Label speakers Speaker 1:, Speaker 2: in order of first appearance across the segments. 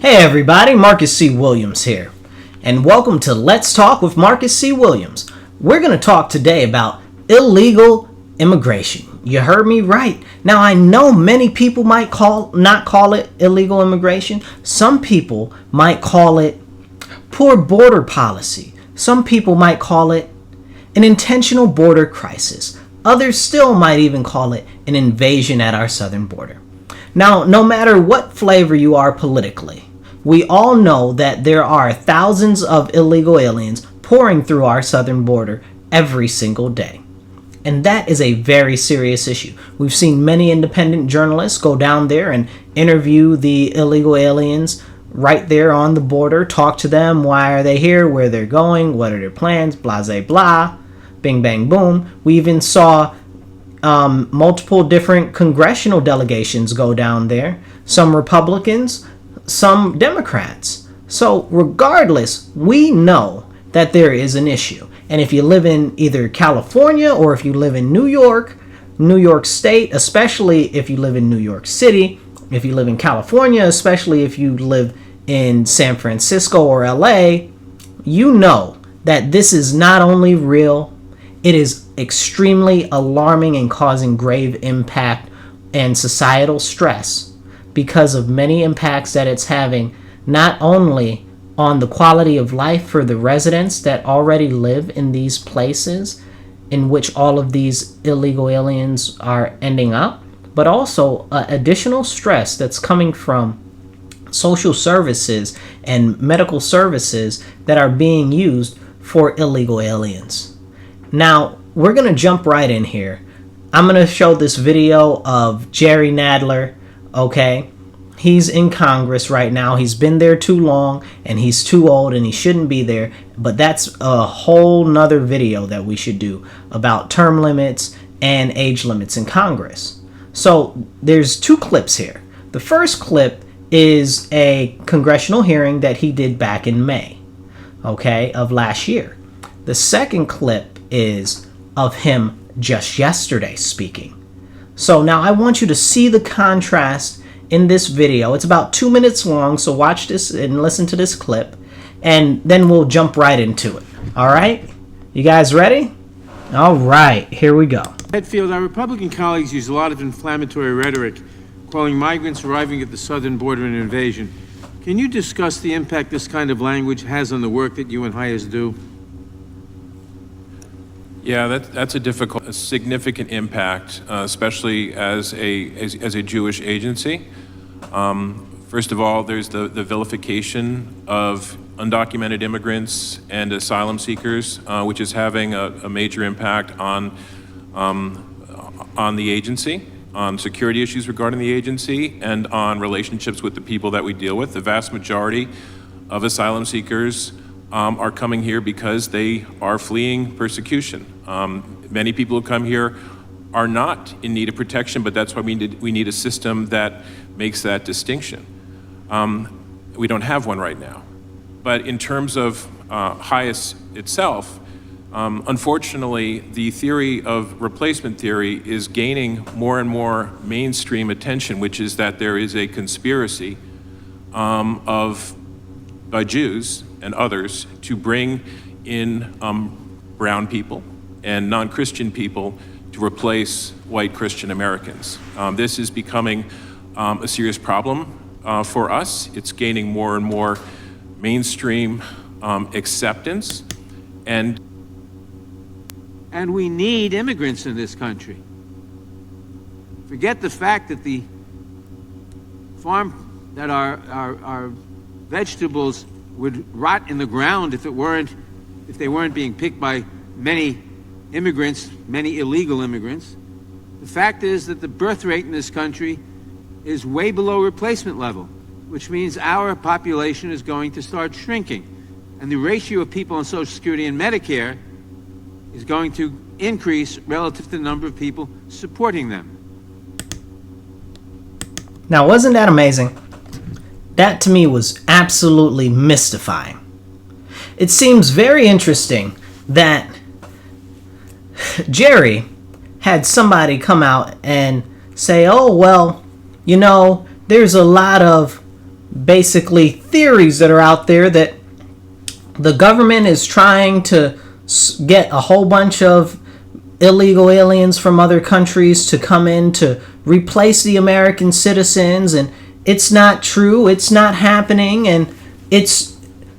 Speaker 1: Hey everybody, Marcus C. Williams here, and welcome to Let's Talk with Marcus C. Williams. We're going to talk today about illegal immigration. You heard me right. Now I know many people might not call it illegal immigration. Some people might call it poor border policy. Some people might call it an intentional border crisis. Others still might even call it an invasion at our southern border. Now, no matter what flavor you are politically, we all know that there are thousands of illegal aliens pouring through our southern border every single day. And that is a very serious issue. We've seen many independent journalists go down there and interview the illegal aliens right there on the border, talk to them, why are they here, where they're going, what are their plans, blah, blah, blah, bing, bang, boom. We even saw multiple different congressional delegations go down there, some Republicans, some Democrats. So regardless, we know that there is an issue. And if you live in either California or if you live in New York State, especially if you live in New York City, if you live in California, especially if you live in San Francisco or LA, you know that this is not only real, it is extremely alarming and causing grave impact and societal stress because of many impacts that it's having, not only on the quality of life for the residents that already live in these places in which all of these illegal aliens are ending up, but also additional stress that's coming from social services and medical services that are being used for illegal aliens. Now, we're going to jump right in here. I'm going to show this video of Jerry Nadler, okay? He's in Congress right now. He's been there too long, and he's too old, and he shouldn't be there. But that's a whole nother video that we should do about term limits and age limits in Congress. So there's two clips here. The first clip is a congressional hearing that he did back in May, okay, of last year. The second clip is of him just yesterday speaking. So now I want you to see the contrast in this video. It's about 2 minutes long, so watch this and listen to this clip, and then we'll jump right into it. All right? You guys ready? All right, here we go.
Speaker 2: Hetfield, our Republican colleagues use a lot of inflammatory rhetoric, calling migrants arriving at the southern border an invasion. Can you discuss the impact this kind of language has on the work that you and Hayes do?
Speaker 3: Yeah, that's a significant impact, especially as a Jewish agency. First of all, there's the vilification of undocumented immigrants and asylum seekers, which is having a major impact on the agency, on security issues regarding the agency, and on relationships with the people that we deal with. The vast majority of asylum seekers are coming here because they are fleeing persecution. Many people who come here are not in need of protection, but that's why we need a system that makes that distinction. We don't have one right now. But in terms of Hayes itself, unfortunately, the theory of replacement theory is gaining more and more mainstream attention, which is that there is a conspiracy by Jews and others to bring in brown people and non-Christian people to replace white Christian Americans. This is becoming a serious problem for us. It's gaining more and more mainstream acceptance. And
Speaker 2: we need immigrants in this country. Forget the fact that the farm that our vegetables would rot in the ground if they weren't being picked by many immigrants, many illegal immigrants. The fact is that the birth rate in this country is way below replacement level, which means our population is going to start shrinking. And the ratio of people on Social Security and Medicare is going to increase relative to the number of people supporting them.
Speaker 1: Now, wasn't that amazing? That to me was absolutely mystifying. It seems very interesting that Jerry had somebody come out and say, oh, well, you know, there's a lot of basically theories that are out there that the government is trying to get a whole bunch of illegal aliens from other countries to come in to replace the American citizens, and it's not true, it's not happening, and it's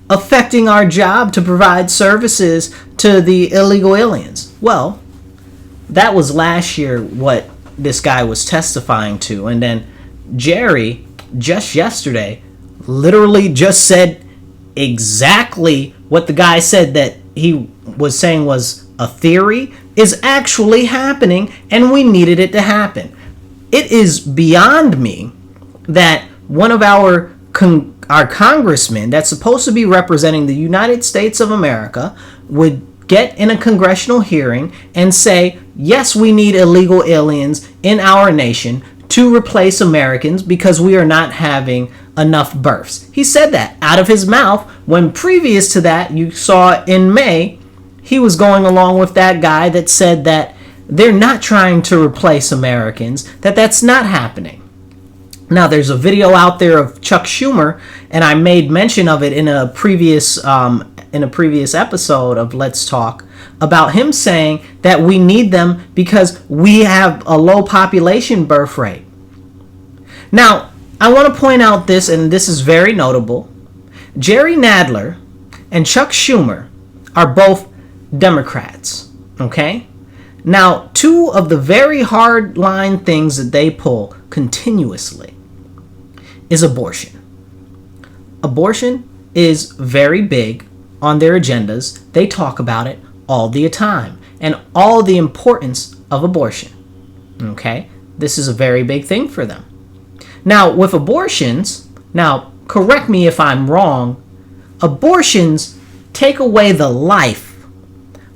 Speaker 1: affecting our job to provide services to the illegal aliens. Well, that was last year what this guy was testifying to, and then Jerry just yesterday literally just said exactly what the guy said that he was saying was a theory is actually happening, and we needed it to happen. It is beyond me that one of our congressmen that's supposed to be representing the United States of America would get in a congressional hearing and say, yes, we need illegal aliens in our nation to replace Americans because we are not having enough births. He said that out of his mouth when previous to that, you saw in May, he was going along with that guy that said that they're not trying to replace Americans, that that's not happening. Now, there's a video out there of Chuck Schumer, and I made mention of it in a previous episode of Let's Talk, about him saying that we need them because we have a low population birth rate. Now, I want to point out this, and this is very notable. Jerry Nadler and Chuck Schumer are both Democrats, okay? Now, two of the very hard line things that they pull continuously is abortion. Abortion is very big on their agendas. They talk about it all the time and all the importance of abortion, okay? This is a very big thing for them. Now, with abortions, now correct me if I'm wrong, abortions take away the life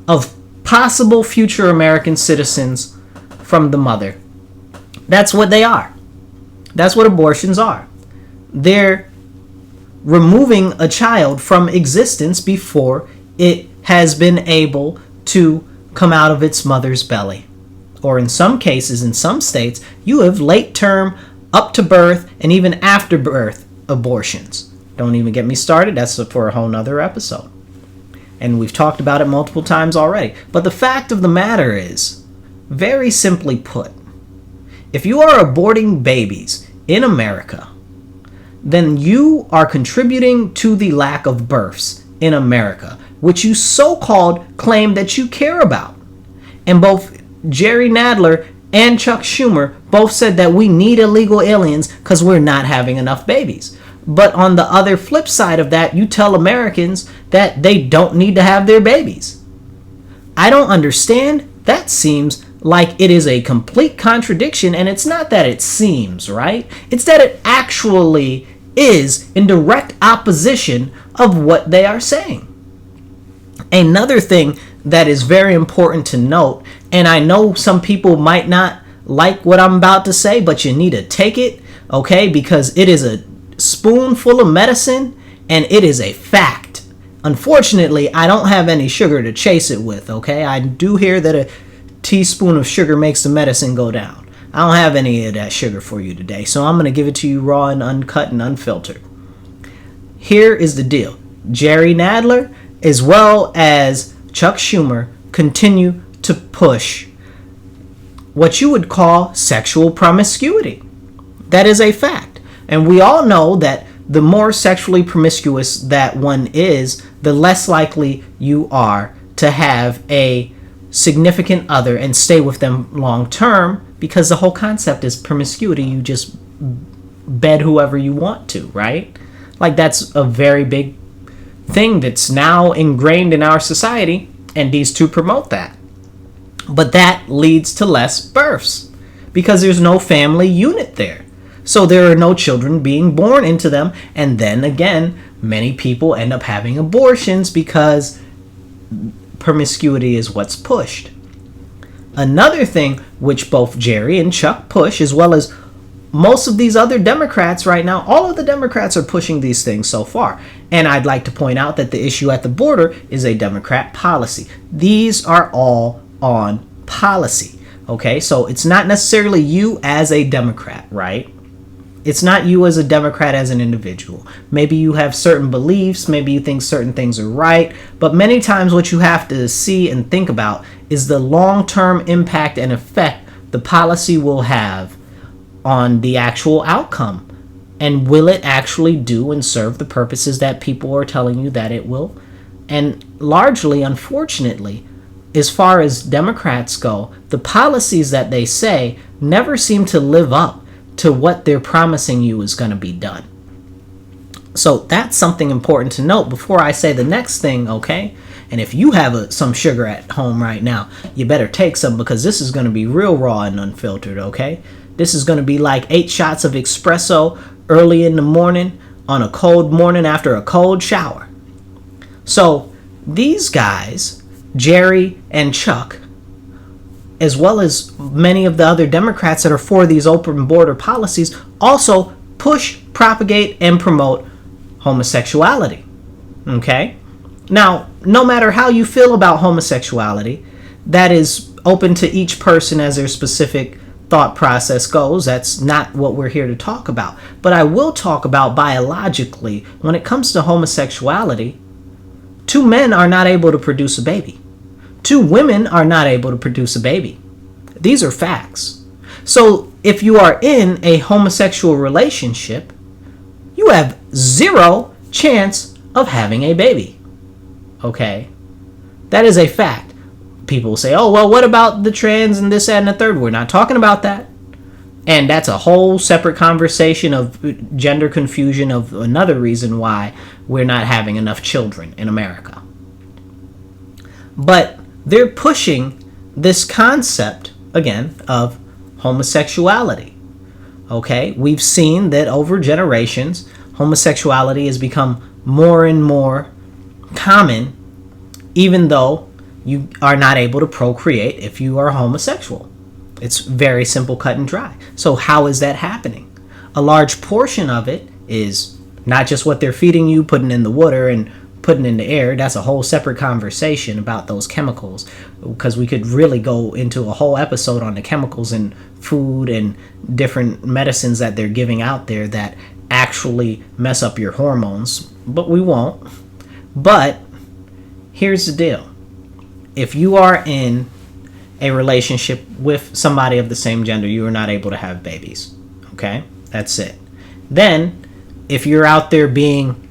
Speaker 1: of possible future American citizens from the mother. That's what they are. That's what abortions are. They're removing a child from existence before it has been able to come out of its mother's belly. Or in some cases, in some states, you have late term, up to birth, and even after birth abortions. Don't even get me started. That's for a whole nother episode. And we've talked about it multiple times already. But the fact of the matter is, very simply put, if you are aborting babies in America, then you are contributing to the lack of births in America, which you so-called claim that you care about. And both Jerry Nadler and Chuck Schumer both said that we need illegal aliens because we're not having enough babies. But on the other flip side of that, you tell Americans that they don't need to have their babies. I don't understand. That seems like it is a complete contradiction, and it's not that it seems, right? It's that it actually is in direct opposition of what they are saying. Another thing that is very important to note, and I know some people might not like what I'm about to say, but you need to take it, okay? Because it is a spoonful of medicine, and it is a fact. Unfortunately, I don't have any sugar to chase it with, okay? I do hear that a teaspoon of sugar makes the medicine go down. I don't have any of that sugar for you today, so I'm going to give it to you raw and uncut and unfiltered. Here is the deal. Jerry Nadler, as well as Chuck Schumer, continue to push what you would call sexual promiscuity. That is a fact. And we all know that the more sexually promiscuous that one is, the less likely you are to have a significant other and stay with them long term, because the whole concept is promiscuity. You just bed whoever you want to, right? Like, that's a very big thing that's now ingrained in our society, and these two promote that. But that leads to less births because there's no family unit there. So there are no children being born into them. And then again, many people end up having abortions because promiscuity is what's pushed. Another thing which both Jerry and Chuck push, as well as most of these other Democrats right now, all of the Democrats are pushing these things so far. And I'd like to point out that the issue at the border is a Democrat policy. These are all on policy. Okay, so it's not necessarily you as a Democrat, right? It's not you as a Democrat, as an individual. Maybe you have certain beliefs, maybe you think certain things are right, but many times what you have to see and think about is the long-term impact and effect the policy will have on the actual outcome. And will it actually do and serve the purposes that people are telling you that it will? And largely, unfortunately, as far as Democrats go, the policies that they say never seem to live up to what they're promising you is going to be done. So that's something important to note before I say the next thing, okay? And if you have some sugar at home right now, you better take some, because this is going to be real raw and unfiltered, okay? This is going to be like 8 shots of espresso early in the morning on a cold morning after a cold shower. So these guys, Jerry and Chuck, as well as many of the other Democrats that are for these open border policies, also push, propagate, and promote homosexuality. Okay? Now, no matter how you feel about homosexuality, that is open to each person as their specific thought process goes. That's not what we're here to talk about. But I will talk about biologically, when it comes to homosexuality, 2 men are not able to produce a baby. 2 women are not able to produce a baby. These are facts. So if you are in a homosexual relationship, you have 0 chance of having a baby. Okay? That is a fact. People say, oh, well, what about the trans and this, that, and the third? We're not talking about that. And that's a whole separate conversation of gender confusion, of another reason why we're not having enough children in America. But they're pushing this concept, again, of homosexuality. Okay? We've seen that over generations, homosexuality has become more and more common, even though you are not able to procreate if you are homosexual. It's very simple, cut and dry. So how is that happening? A large portion of it is not just what they're feeding you, putting in the water and putting in the air. That's a whole separate conversation about those chemicals, because we could really go into a whole episode on the chemicals in food and different medicines that they're giving out there that actually mess up your hormones, but we won't. But here's the deal. If you are in a relationship with somebody of the same gender, you are not able to have babies. Okay? That's it. Then, if you're out there being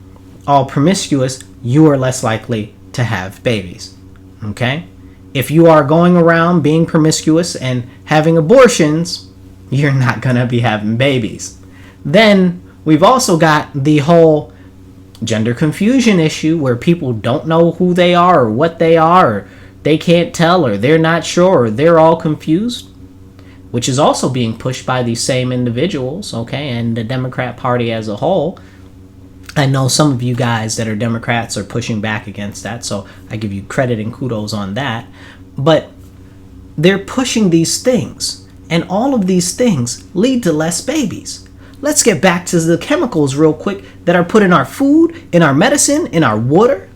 Speaker 1: all promiscuous, you are less likely to have babies. Okay? If you are going around being promiscuous and having abortions, you're not going to be having babies. Then, we've also got the whole gender confusion issue where people don't know who they are or what they are, or they can't tell, or they're not sure, or they're all confused, which is also being pushed by these same individuals, okay, and the Democrat Party as a whole. I know some of you guys that are Democrats are pushing back against that, so I give you credit and kudos on that. But they're pushing these things, and all of these things lead to less babies. Let's get back to the chemicals real quick that are put in our food, in our medicine, in our water.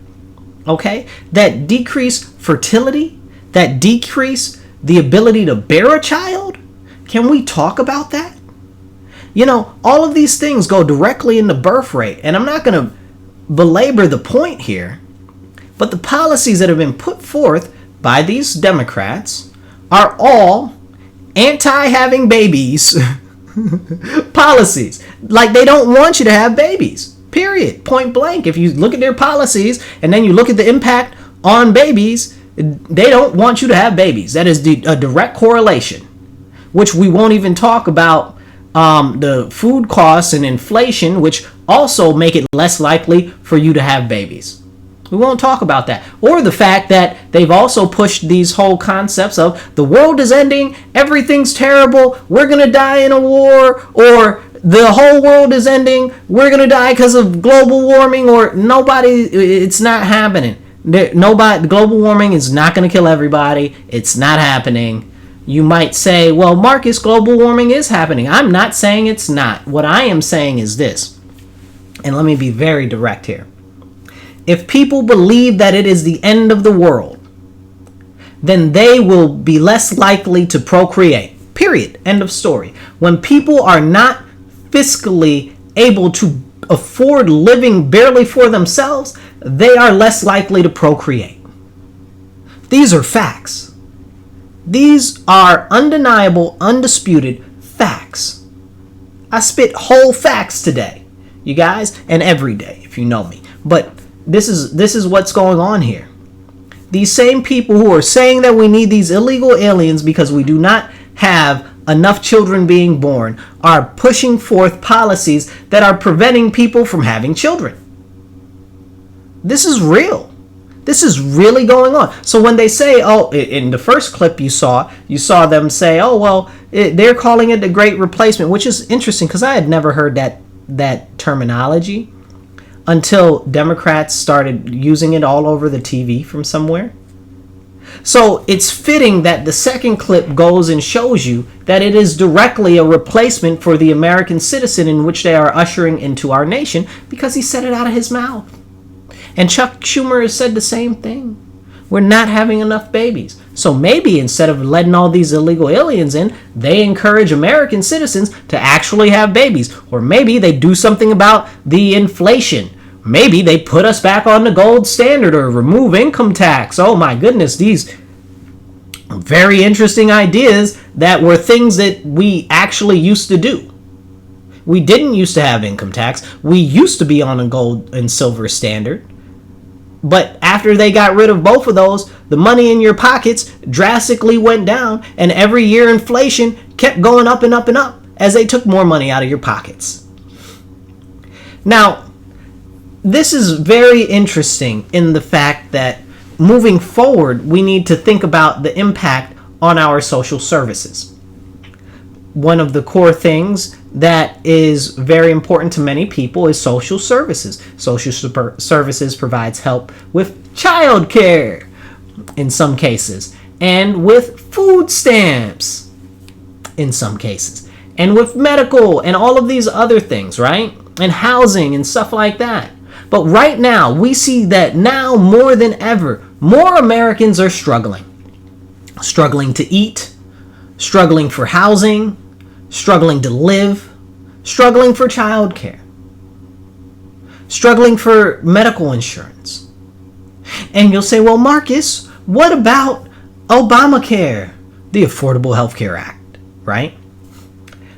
Speaker 1: Okay, that decrease fertility, that decrease the ability to bear a child. Can we talk about that? You know, all of these things go directly into birth rate, and I'm not going to belabor the point here, but the policies that have been put forth by these Democrats are all anti-having babies policies. Like, they don't want you to have babies. Period. Point blank. If you look at their policies and then you look at the impact on babies, they don't want you to have babies. That is a direct correlation, which we won't even talk about the food costs and inflation, which also make it less likely for you to have babies. We won't talk about that. Or the fact that they've also pushed these whole concepts of the world is ending, everything's terrible, we're going to die in a war, or the whole world is ending, we're going to die because of global warming, or it's not happening. Global warming is not going to kill everybody. It's not happening. You might say, well, Marcus, global warming is happening. I'm not saying it's not. What I am saying is this, and let me be very direct here. If people believe that it is the end of the world, then they will be less likely to procreate. Period. End of story. When people are not fiscally able to afford living barely for themselves, they are less likely to procreate. These are facts. These are undeniable, undisputed facts. I spit whole facts today, you guys, and every day if you know me. But this is what's going on here. These same people who are saying that we need these illegal aliens because we do not have enough children being born are pushing forth policies that are preventing people from having children. This is real. This is really going on. So when they say, oh, in the first clip you saw them say, oh, well, they're calling it the Great Replacement, which is interesting because I had never heard that terminology until Democrats started using it all over the TV from somewhere. So it's fitting that the second clip goes and shows you that it is directly a replacement for the American citizen in which they are ushering into our nation, because he said it out of his mouth. And Chuck Schumer has said the same thing. We're not having enough babies. So maybe instead of letting all these illegal aliens in, they encourage American citizens to actually have babies. Or maybe they do something about the inflation. Maybe they put us back on the gold standard or remove income tax. Oh my goodness, these very interesting ideas that were things that we actually used to do. We didn't used to have income tax. We used to be on a gold and silver standard. But after they got rid of both of those, the money in your pockets drastically went down, and every year inflation kept going up and up and up as they took more money out of your pockets. Now, this is very interesting in the fact that moving forward, we need to think about the impact on our social services. One of the core things that is very important to many people is social services. Social services provides help with child care in some cases, and with food stamps in some cases, and with medical and all of these other things, right? And housing and stuff like that. But right now, we see that now more than ever, more Americans are struggling. Struggling to eat, struggling for housing, struggling to live, struggling for childcare, struggling for medical insurance. And you'll say, well, Marcus, what about Obamacare, the Affordable Health Care Act, right?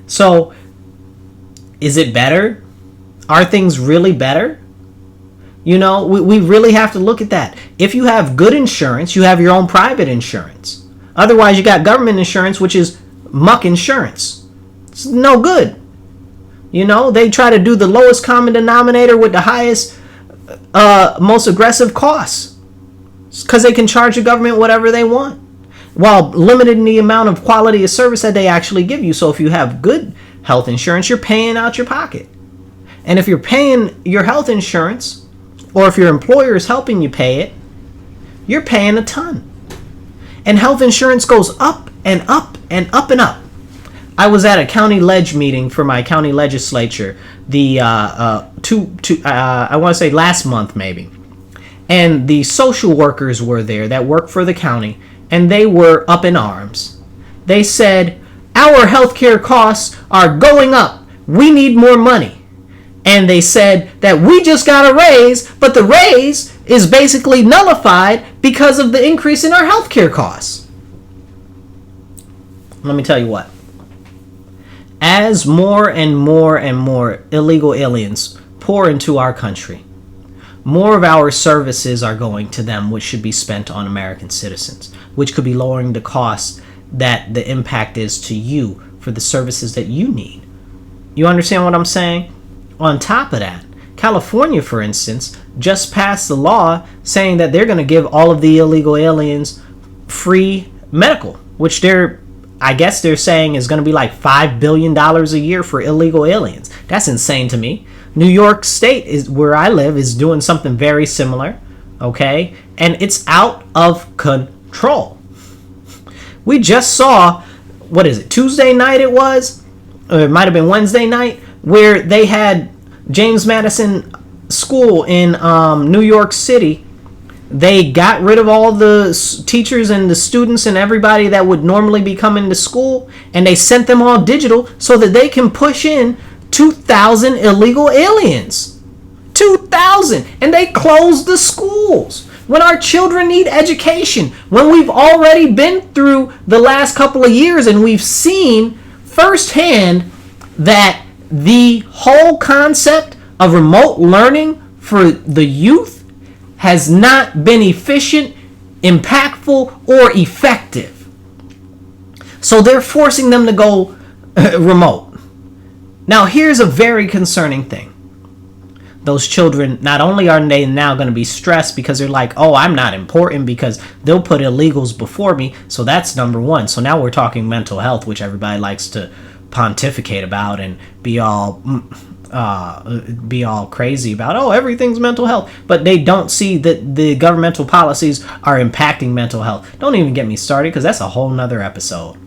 Speaker 1: So, is it better? Are things really better? You know, we really have to look at that. If you have good insurance, you have your own private insurance. Otherwise, you got government insurance, which is muck insurance. It's no good. You know, they try to do the lowest common denominator with the highest, most aggressive costs. Because they can charge the government whatever they want, while limiting the amount of quality of service that they actually give you. So if you have good health insurance, you're paying out your pocket. And if you're paying your health insurance, or if your employer is helping you pay it, you're paying a ton. And health insurance goes up and up and up and up. I was at a county ledge meeting for my county legislature I want to say last month maybe. And the social workers were there that work for the county, and they were up in arms. They said, our healthcare costs are going up. We need more money. And they said that we just got a raise, but the raise is basically nullified because of the increase in our healthcare costs. Let me tell you what. As more and more and more illegal aliens pour into our country, more of our services are going to them, which should be spent on American citizens, which could be lowering the cost that the impact is to you for the services that you need. You understand what I'm saying? On top of that, California, for instance, just passed a law saying that they're going to give all of the illegal aliens free medical, which I guess they're saying is going to be like $5 billion a year for illegal aliens. That's insane to me. New York State, is where I live, is doing something very similar, okay? And it's out of control. We just saw, Tuesday night it was? Or it might have been Wednesday night, where they had James Madison School in New York City. They got rid of all the teachers and the students and everybody that would normally be coming to school, and they sent them all digital so that they can push in 2,000 illegal aliens. 2,000. And they closed the schools. When our children need education, when we've already been through the last couple of years and we've seen firsthand that the whole concept of remote learning for the youth has not been efficient, impactful, or effective. So they're forcing them to go remote. Now, here's a very concerning thing. Those children, not only are they now going to be stressed because they're like, oh, I'm not important because they'll put illegals before me. So that's number one. So now we're talking mental health, which everybody likes to pontificate about and be all crazy about. Oh, everything's mental health. But they don't see that the governmental policies are impacting mental health. Don't even get me started because that's a whole nother episode.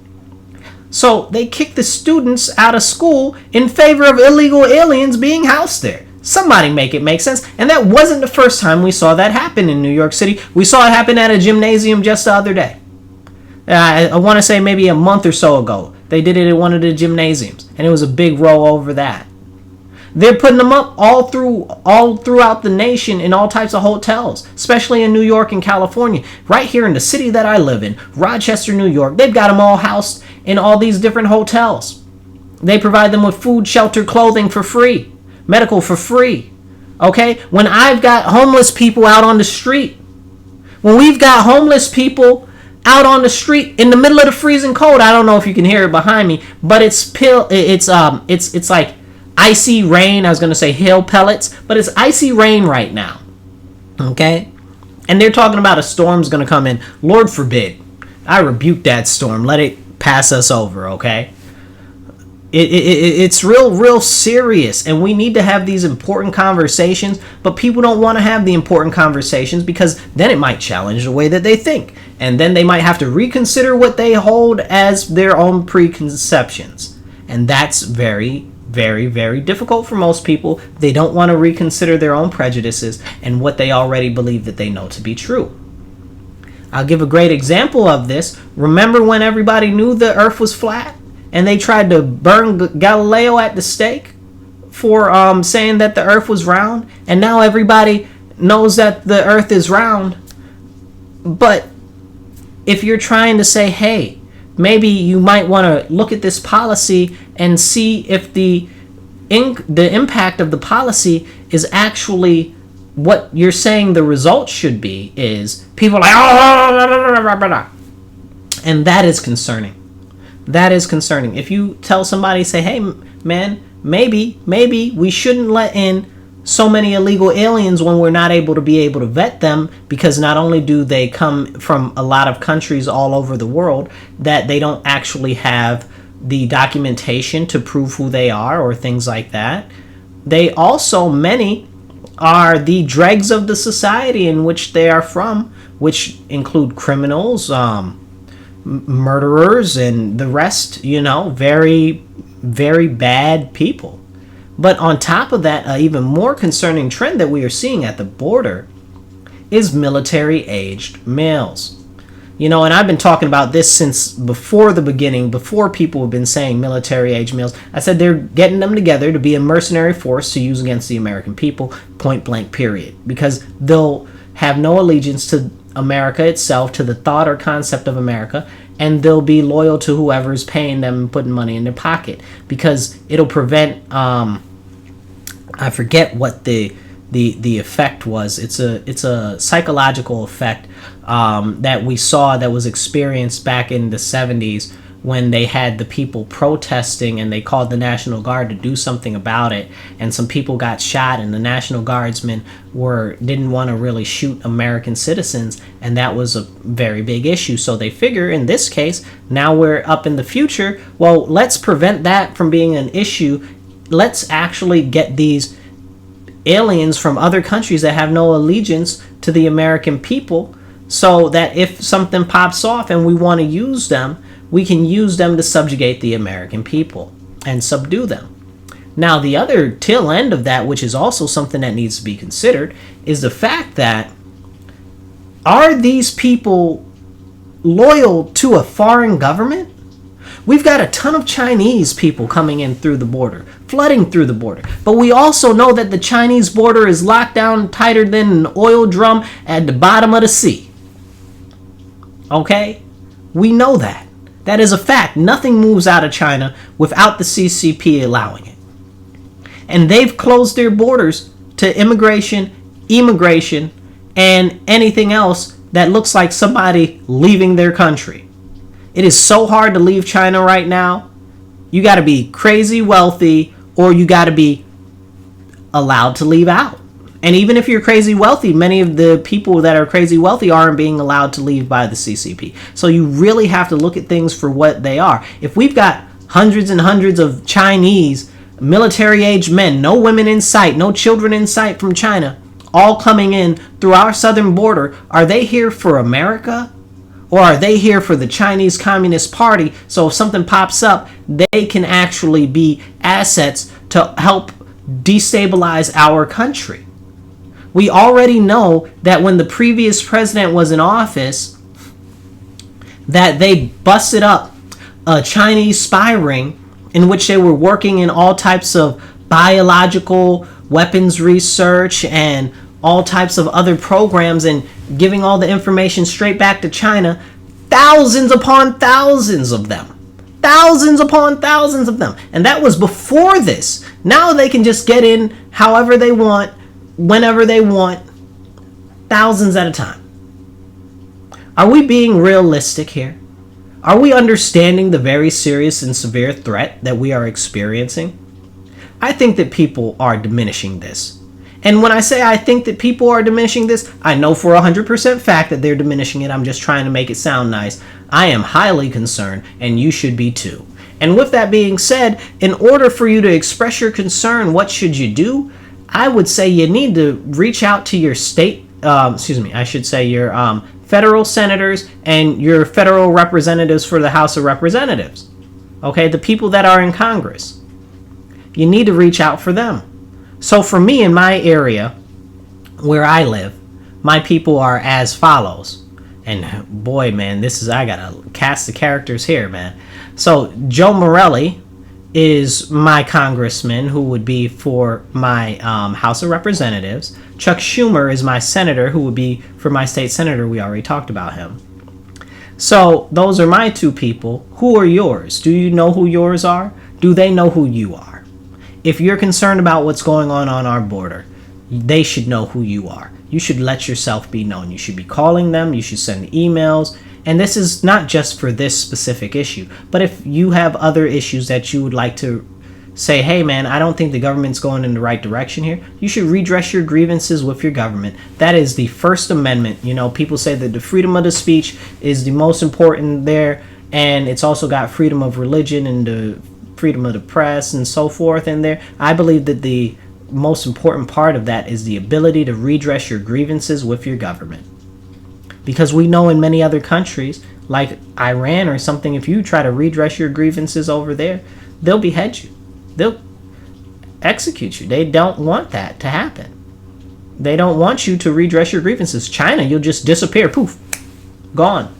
Speaker 1: So they kick the students out of school in favor of illegal aliens being housed there. Somebody make it make sense. And that wasn't the first time we saw that happen in New York City. We saw it happen at a gymnasium just the other day. I want to say maybe a month or so ago. They did it at one of the gymnasiums. And it was a big row over that. They're putting them up all throughout the nation in all types of hotels, especially in New York and California. Right here in the city that I live in, Rochester, New York, they've got them all housed in all these different hotels. They provide them with food, shelter, clothing for free. Medical for free. Okay? When I've got homeless people out on the street, when we've got homeless people out on the street in the middle of the freezing cold, I don't know if you can hear it behind me, but it's like icy rain. I was going to say hail pellets, but it's icy rain right now. Okay? And they're talking about a storm's going to come in. Lord forbid. I rebuke that storm. Let it pass us over, okay? It's real serious, and we need to have these important conversations, but people don't want to have the important conversations because then it might challenge the way that they think, and then they might have to reconsider what they hold as their own preconceptions, and that's very, very, very difficult for most people. They don't want to reconsider their own prejudices and what they already believe that they know to be true. I'll give a great example of this. Remember when everybody knew the earth was flat? And they tried to burn Galileo at the stake for saying that the earth was round. And now everybody knows that the earth is round. But if you're trying to say, hey, maybe you might want to look at this policy and see if the impact of the policy is actually what you're saying the result should be, is people are like, oh, and that is concerning. That is concerning. If you tell somebody, say, hey, man, maybe we shouldn't let in so many illegal aliens when we're not able to vet them, because not only do they come from a lot of countries all over the world that they don't actually have the documentation to prove who they are or things like that. They also, many are the dregs of the society in which they are from, which include criminals, murderers, and the rest, very, very bad people. But on top of that, an even more concerning trend that we are seeing at the border is military-aged males. And I've been talking about this since before the beginning, before people have been saying military-aged males. I said they're getting them together to be a mercenary force to use against the American people, point blank, period. Because they'll have no allegiance to America itself, to the thought or concept of America, and they'll be loyal to whoever's paying them and putting money in their pocket, because it'll prevent I forget what the effect was. It's a psychological effect that we saw, that was experienced back in the 70s when they had the people protesting and they called the National Guard to do something about it, and some people got shot, and the National Guardsmen didn't want to really shoot American citizens, and that was a very big issue. So they figure, in this case, now we're up in the future, well, let's prevent that from being an issue. Let's actually get these aliens from other countries that have no allegiance to the American people, so that if something pops off and we want to use them, we can use them to subjugate the American people and subdue them. Now, the other tail end of that, which is also something that needs to be considered, is the fact that, are these people loyal to a foreign government? We've got a ton of Chinese people coming in through the border flooding through the border. But we also know that the Chinese border is locked down tighter than an oil drum at the bottom of the sea. Okay? We know that. That is a fact. Nothing moves out of China without the CCP allowing it. And they've closed their borders to immigration, and anything else that looks like somebody leaving their country. It is so hard to leave China right now. You got to be crazy wealthy, or you got to be allowed to leave out. And even if you're crazy wealthy, many of the people that are crazy wealthy aren't being allowed to leave by the CCP. So you really have to look at things for what they are. If we've got hundreds and hundreds of Chinese military-aged men, no women in sight, no children in sight from China, all coming in through our southern border, are they here for America? Or are they here for the Chinese Communist Party? So if something pops up, they can actually be assets to help destabilize our country. We already know that when the previous president was in office, that they busted up a Chinese spy ring in which they were working in all types of biological weapons research and all types of other programs and giving all the information straight back to China. Thousands upon thousands of them. Thousands upon thousands of them. And that was before this. Now they can just get in however they want, whenever they want, thousands at a time. Are we being realistic here? Are we understanding the very serious and severe threat that we are experiencing? I think that people are diminishing this. And when I say I think that people are diminishing this, I know for 100% fact that they're diminishing it. I'm just trying to make it sound nice. I am highly concerned, and you should be too. And with that being said, in order for you to express your concern, what should you do? I would say you need to reach out to your state, your federal senators and your federal representatives for the House of Representatives. Okay, the people that are in Congress. You need to reach out for them. So for me in my area where I live, my people are as follows. And boy, man, I gotta cast the characters here, man. So Joe Morelli is my congressman who would be for my House of Representatives. Chuck Schumer is my senator who would be for my state senator. We already talked about him. So those are my two people. Who are yours? Do you know who yours are? Do they know who you are? If you're concerned about what's going on our border, they should know who you are. You should let yourself be known. You should be calling them. You should send emails. And this is not just for this specific issue, but if you have other issues that you would like to say, hey man, I don't think the government's going in the right direction here, you should redress your grievances with your government. That is the First Amendment. You know, people say that the freedom of the speech is the most important there, and it's also got freedom of religion and the freedom of the press and so forth in there. I believe that the most important part of that is the ability to redress your grievances with your government. Because we know in many other countries, like Iran or something, if you try to redress your grievances over there, they'll behead you. They'll execute you. They don't want that to happen. They don't want you to redress your grievances. China, you'll just disappear. Poof. Gone.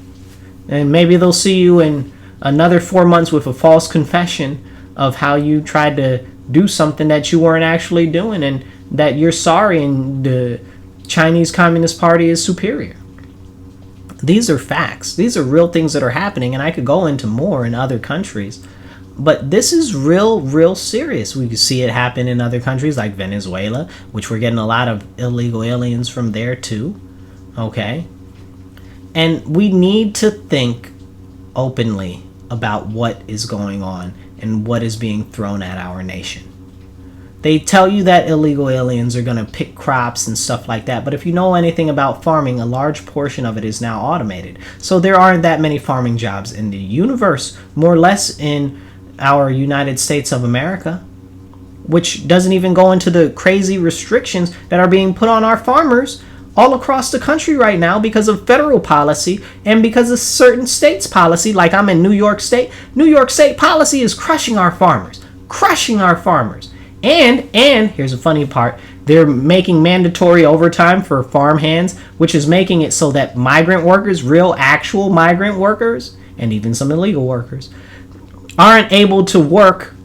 Speaker 1: And maybe they'll see you in another 4 months with a false confession of how you tried to do something that you weren't actually doing and that you're sorry and the Chinese Communist Party is superior. These are facts. These are real things that are happening, and I could go into more in other countries. But this is real serious. We can see it happen in other countries like Venezuela, which we're getting a lot of illegal aliens from there too. Okay? And we need to think openly about what is going on and what is being thrown at our nation. They tell you that illegal aliens are going to pick crops and stuff like that, but if you know anything about farming, a large portion of it is now automated. So there aren't that many farming jobs in the universe, more or less in our United States of America, which doesn't even go into the crazy restrictions that are being put on our farmers all across the country right now because of federal policy and because of certain states' policy. Like I'm in New York State. New York State policy is crushing our farmers. And here's a funny part. They're making mandatory overtime for farm hands, which is making it so that migrant workers, real actual migrant workers, and even some illegal workers, aren't able to work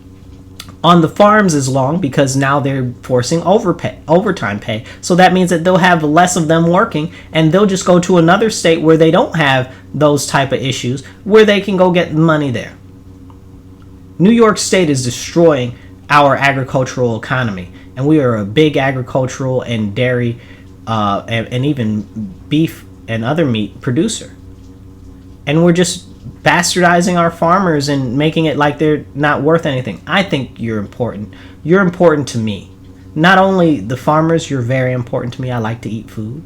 Speaker 1: On the farms is long because now they're forcing overtime pay. So that means that they'll have less of them working, and they'll just go to another state where they don't have those type of issues, where they can go get money there. New York State is destroying our agricultural economy, and we are a big agricultural and dairy and even beef and other meat producer. And we're just bastardizing our farmers and making it like they're not worth anything. I think you're important. You're important to me. Not only the farmers, you're very important to me. I like to eat food,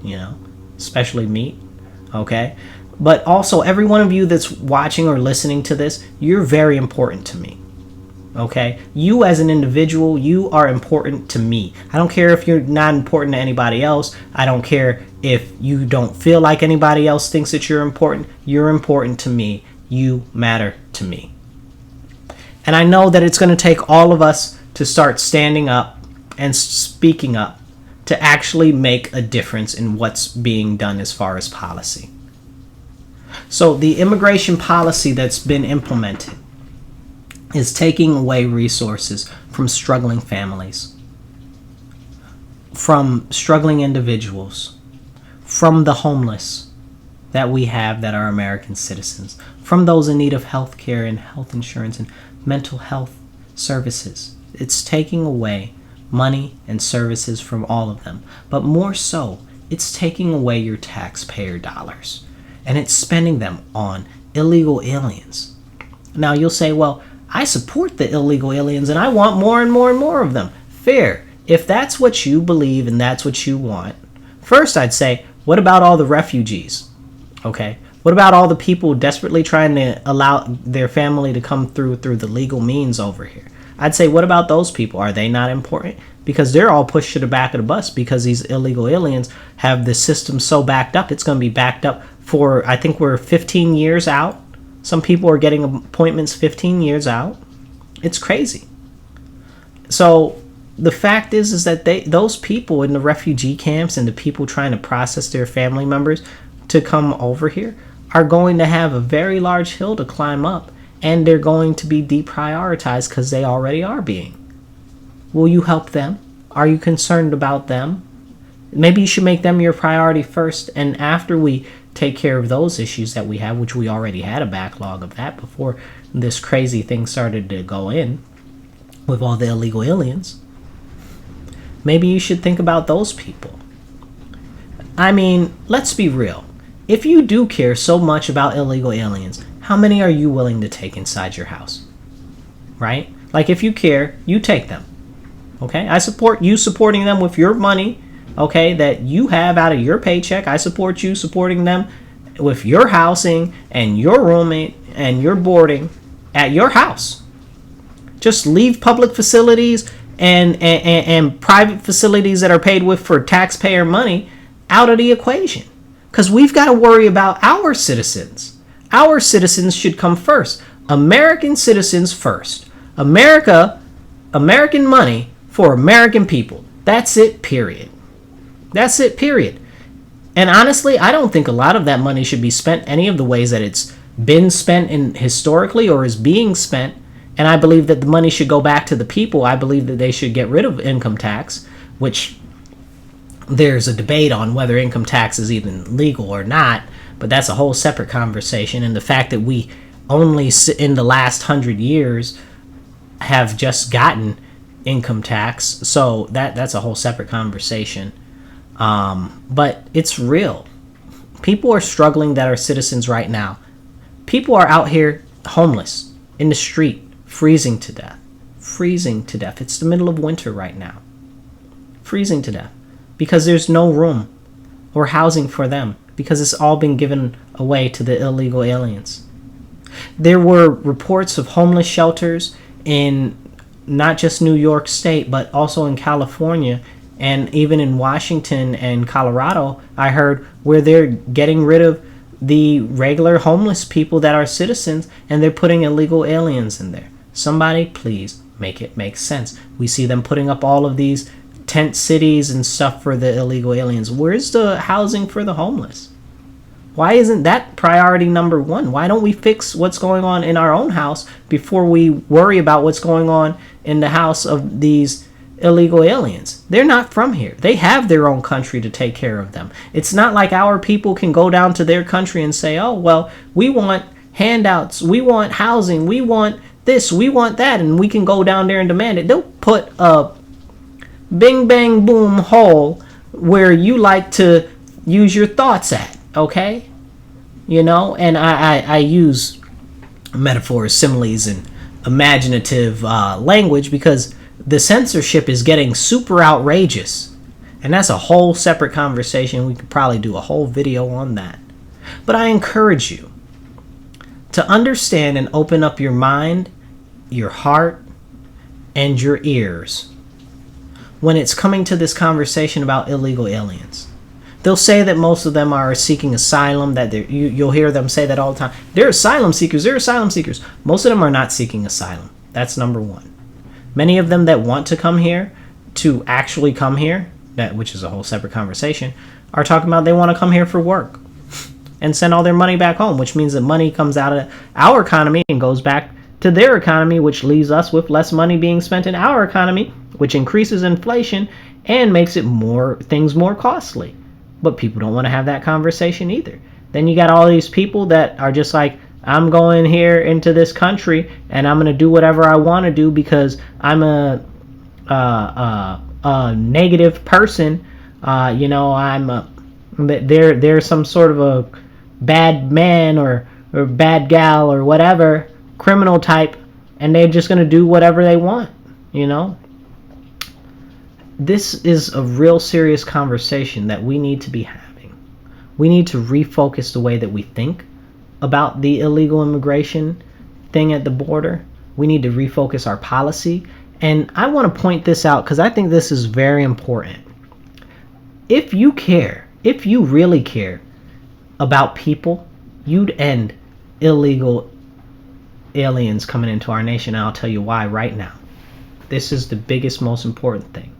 Speaker 1: especially meat. Okay? But also every one of you that's watching or listening to this, you're very important to me. Okay? You as an individual, you are important to me. I don't care if you're not important to anybody else. I don't care if you don't feel like anybody else thinks that you're important. You're important to me. You matter to me. And I know that it's going to take all of us to start standing up and speaking up to actually make a difference in what's being done as far as policy. So the immigration policy that's been implemented is taking away resources from struggling families, from struggling individuals, from the homeless that we have that are American citizens, from those in need of health care and health insurance and mental health services. It's taking away money and services from all of them. But more so, it's taking away your taxpayer dollars, and it's spending them on illegal aliens. Now you'll say, well, I support the illegal aliens and I want more and more and more of them. Fair. If that's what you believe and that's what you want, first I'd say, what about all the refugees? Okay. What about all the people desperately trying to allow their family to come through the legal means over here? I'd say, what about those people? Are they not important? Because they're all pushed to the back of the bus because these illegal aliens have the system so backed up. It's going to be backed up for, I think we're 15 years out. Some people are getting appointments 15 years out. It's crazy. So the fact is that those people in the refugee camps and the people trying to process their family members to come over here are going to have a very large hill to climb up, and they're going to be deprioritized because they already are being. Will you help them? Are you concerned about them? Maybe you should make them your priority first, and after we take care of those issues that we have, which we already had a backlog of that before this crazy thing started to go in with all the illegal aliens, maybe you should think about those people. I mean, let's be real. If you do care so much about illegal aliens, how many are you willing to take inside your house? Right? Like, if you care, you take them. Okay? I support you supporting them with your money, okay, that you have out of your paycheck. I support you supporting them with your housing and your roommate and your boarding at your house. Just leave public facilities and private facilities that are paid with for taxpayer money out of the equation. Because we've got to worry about our citizens. Our citizens should come first. American citizens first. American money for American people. That's it, period. That's it, period. And honestly, I don't think a lot of that money should be spent any of the ways that it's been spent in historically or is being spent. And I believe that the money should go back to the people. I believe that they should get rid of income tax, which there's a debate on whether income tax is even legal or not, but that's a whole separate conversation. And the fact that we only in the last 100 years have just gotten income tax, so that's a whole separate conversation. But it's real. People are struggling that are citizens right now. People are out here homeless in the street, freezing to death. It's the middle of winter right now. Freezing to death. Because there's no room or housing for them, because it's all been given away to the illegal aliens. There were reports of homeless shelters in not just New York State, but also in California and even in Washington and Colorado, I heard, where they're getting rid of the regular homeless people that are citizens and they're putting illegal aliens in there. Somebody please make it make sense. We see them putting up all of these tent cities and stuff for the illegal aliens. Where's the housing for the homeless? Why isn't that priority number one? Why don't we fix what's going on in our own house before we worry about what's going on in the house of these illegal aliens? They're not from here. They have their own country to take care of them. It's not like our people can go down to their country and say, oh, well, we want handouts, we want housing, we want this, we want that, and we can go down there and demand it. They'll put a bing bang boom hole where you like to use your thoughts at, okay? You know, and I use metaphors, similes, and imaginative language because the censorship is getting super outrageous. And that's a whole separate conversation. We could probably do a whole video on that. But I encourage you to understand and open up your mind, your heart, and your ears when it's coming to this conversation about illegal aliens. They'll say that most of them are seeking asylum, that you'll hear them say that all the time. They're asylum seekers, they're asylum seekers. Most of them are not seeking asylum. That's number one. Many of them that want to come here, to actually come here, which is a whole separate conversation, are talking about they want to come here for work and send all their money back home, which means that money comes out of our economy and goes back to their economy, which leaves us with less money being spent in our economy, which increases inflation and makes things more costly. But people don't want to have that conversation either. Then you got all these people that are just like, I'm going here into this country and I'm going to do whatever I want to do because I'm a negative person. They're some sort of a bad man or bad gal or whatever, criminal type, and they're just going to do whatever they want, you know? This is a real serious conversation that we need to be having. We need to refocus the way that we think about the illegal immigration thing at the border. We need to refocus our policy. And I want to point this out because I think this is very important. If you really care about people, you'd end illegal aliens coming into our nation. And I'll tell you why right now. This is the biggest, most important thing.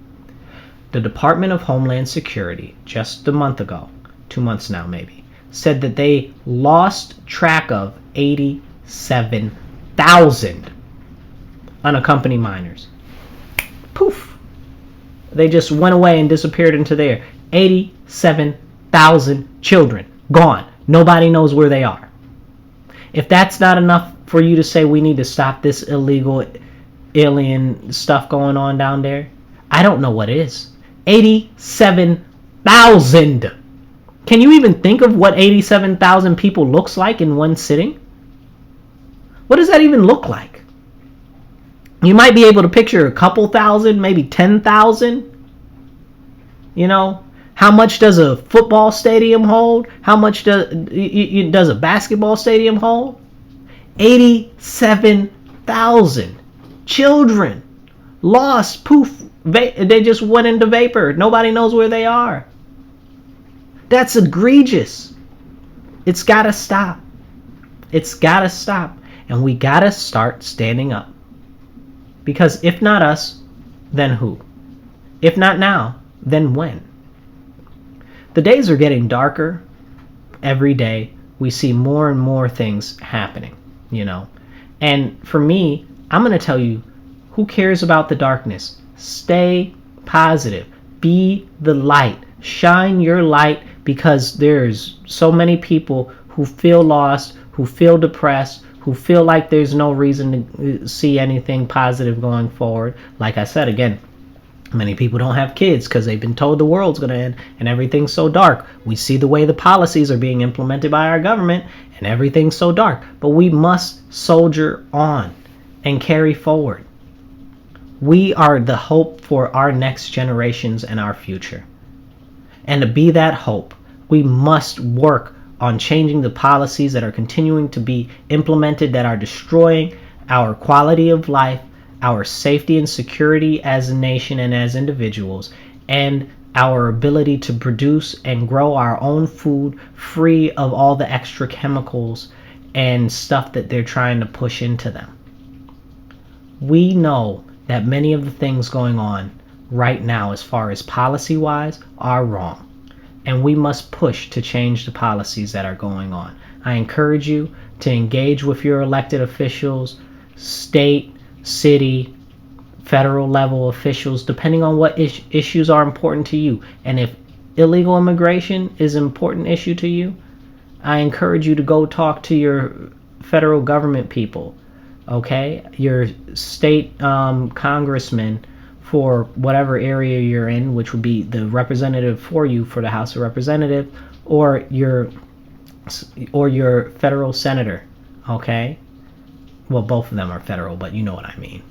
Speaker 1: The Department of Homeland Security, just a month ago, 2 months now maybe, said that they lost track of 87,000 unaccompanied minors. Poof! They just went away and disappeared into the air. 87,000 children gone. Nobody knows where they are. If that's not enough for you to say we need to stop this illegal alien stuff going on down there, I don't know what is. 87,000. Can you even think of what 87,000 people looks like in one sitting? What does that even look like? You might be able to picture a couple thousand, maybe 10,000. You know, how much does a football stadium hold? How much does a basketball stadium hold? 87,000 children lost. Poof. They just went into vapor. Nobody knows where they are. That's egregious. It's got to stop. It's got to stop. And we got to start standing up. Because if not us, then who? If not now, then when? The days are getting darker. Every day we see more and more things happening, you know. And for me, I'm going to tell you, who cares about the darkness? Stay positive. Be the light. Shine your light, because there's so many people who feel lost, who feel depressed, who feel like there's no reason to see anything positive going forward. Like I said, again, many people don't have kids because they've been told the world's going to end and everything's so dark. We see the way the policies are being implemented by our government and everything's so dark. But we must soldier on and carry forward. We are the hope for our next generations and our future. And to be that hope, we must work on changing the policies that are continuing to be implemented, that are destroying our quality of life, our safety and security as a nation and as individuals, and our ability to produce and grow our own food free of all the extra chemicals and stuff that they're trying to push into them. We know that many of the things going on right now, as far as policy-wise, are wrong. and we must push to change the policies that are going on. I encourage you to engage with your elected officials, state, city, federal level officials, depending on what issues are important to you. And if illegal immigration is an important issue to you, I encourage you to go talk to your federal government people, okay? Your state congressman for whatever area you're in, which would be the representative for you for the House of Representatives, or your federal senator, okay? Well, both of them are federal, but you know what I mean.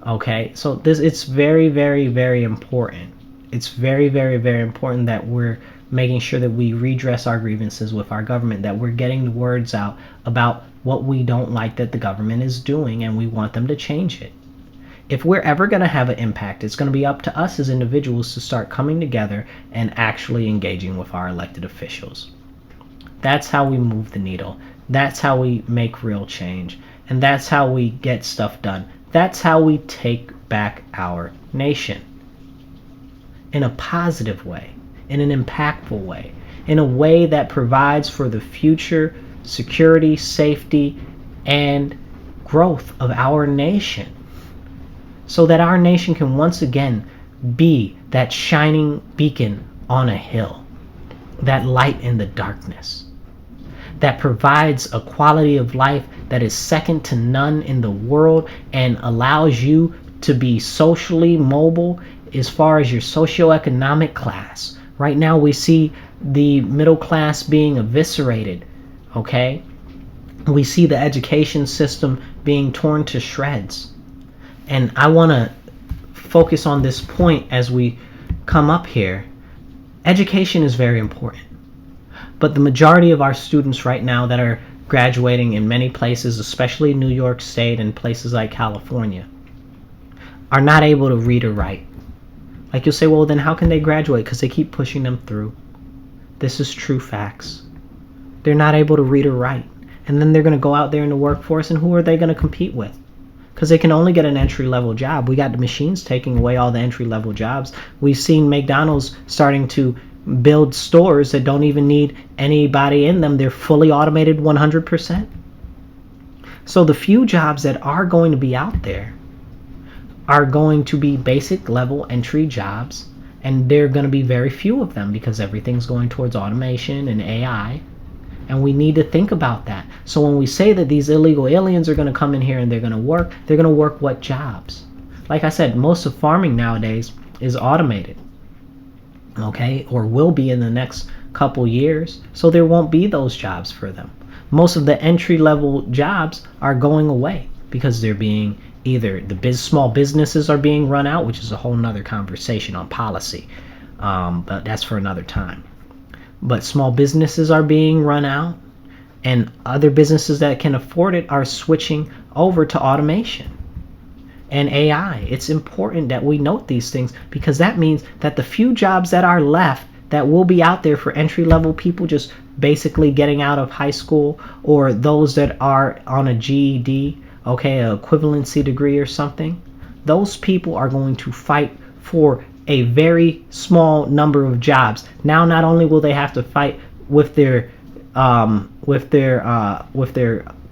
Speaker 1: Okay, so it's very, very, very important. It's very, very, very important that we're making sure that we redress our grievances with our government, that we're getting the words out about what we don't like that the government is doing, and we want them to change it. If we're ever going to have an impact, it's going to be up to us as individuals to start coming together and actually engaging with our elected officials. That's how we move the needle. That's how we make real change. And that's how we get stuff done. That's how we take back our nation. In a positive way, in an impactful way, in a way that provides for the future security, safety, and growth of our nation. So that our nation can once again be that shining beacon on a hill, that light in the darkness, that provides a quality of life that is second to none in the world and allows you to be socially mobile as far as your socioeconomic class. Right now we see the middle class being eviscerated, okay? We see the education system being torn to shreds. And I want to focus on this point as we come up here. Education is very important. But the majority of our students right now that are graduating in many places, especially New York State and places like California, are not able to read or write. Like you'll say, well, then how can they graduate? Because they keep pushing them through. This is true facts. They're not able to read or write. And then they're going to go out there in the workforce, and who are they going to compete with? Because they can only get an entry-level job. We got the machines taking away all the entry-level jobs. We've seen McDonald's starting to build stores that don't even need anybody in them. They're fully automated 100%. So the few jobs that are going to be out there are going to be basic level entry jobs, and there are going to be very few of them because everything's going towards automation and AI, and we need to think about that. So when we say that these illegal aliens are going to come in here and they're going to work what jobs? Like I said, most of farming nowadays is automated, okay, or will be in the next couple years, so there won't be those jobs for them. Most of the entry-level jobs are going away because they're being either small businesses are being run out, which is a whole nother conversation on policy, but that's for another time. But small businesses are being run out, and other businesses that can afford it are switching over to automation and AI. It's important that we note these things, because that means that the few jobs that are left that will be out there for entry-level people just basically getting out of high school, or those that are on a GED, okay, an equivalency degree or something, those people are going to fight for a very small number of jobs. Now, not only will they have to fight with their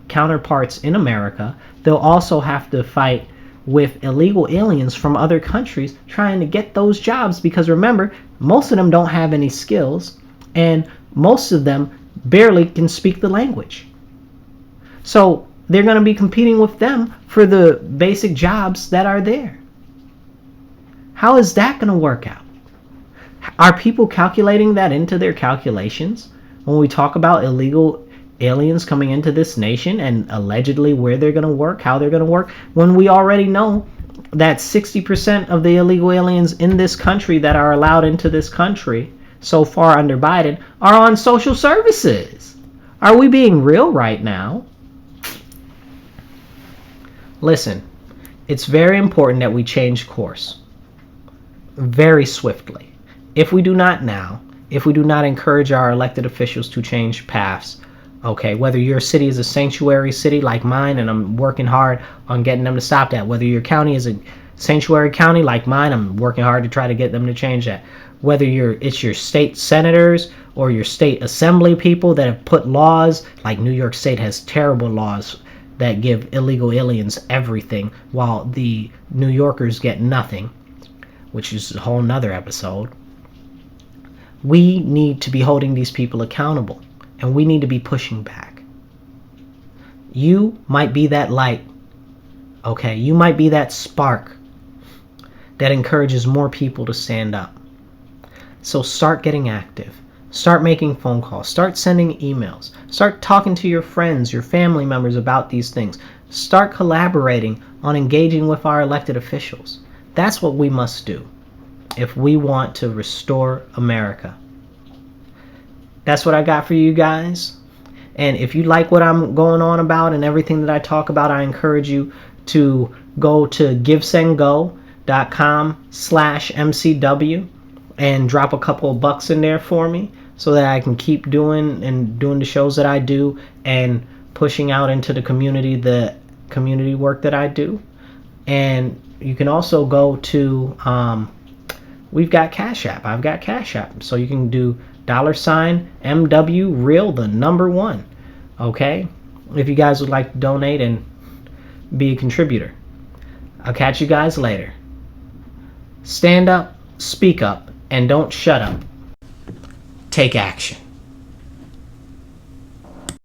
Speaker 1: counterparts in America, they'll also have to fight with illegal aliens from other countries trying to get those jobs, because remember, most of them don't have any skills, and most of them barely can speak the language. So they're going to be competing with them for the basic jobs that are there. How is that going to work out? Are people calculating that into their calculations when we talk about illegal aliens coming into this nation and allegedly where they're going to work, how they're going to work, when we already know that 60% of the illegal aliens in this country that are allowed into this country so far under Biden are on social services? Are we being real right now? Listen, it's very important that we change course very swiftly. If we do not now, if we do not encourage our elected officials to change paths, okay, whether your city is a sanctuary city like mine, and I'm working hard on getting them to stop that, whether your county is a sanctuary county like mine, I'm working hard to try to get them to change that. Whether it's your state senators or your state assembly people that have put laws, like New York State has terrible laws that give illegal aliens everything while the New Yorkers get nothing, which is a whole nother episode. We need to be holding these people accountable, and we need to be pushing back. You might be that light, okay? You might be that spark that encourages more people to stand up. So start getting active. Start making phone calls. Start sending emails. Start talking to your friends, your family members about these things. Start collaborating on engaging with our elected officials. That's what we must do if we want to restore America. That's what I got for you guys. And if you like what I'm going on about and everything that I talk about, I encourage you to go to givesendgo.com/MCW and drop a couple of bucks in there for me so that I can keep doing the shows that I do and pushing out into the community work that I do. And you can also go to we've got Cash App. I've got Cash App. So you can do $MW real the number 1. Okay? If you guys would like to donate and be a contributor. I'll catch you guys later. Stand up, speak up, and don't shut up. Take action.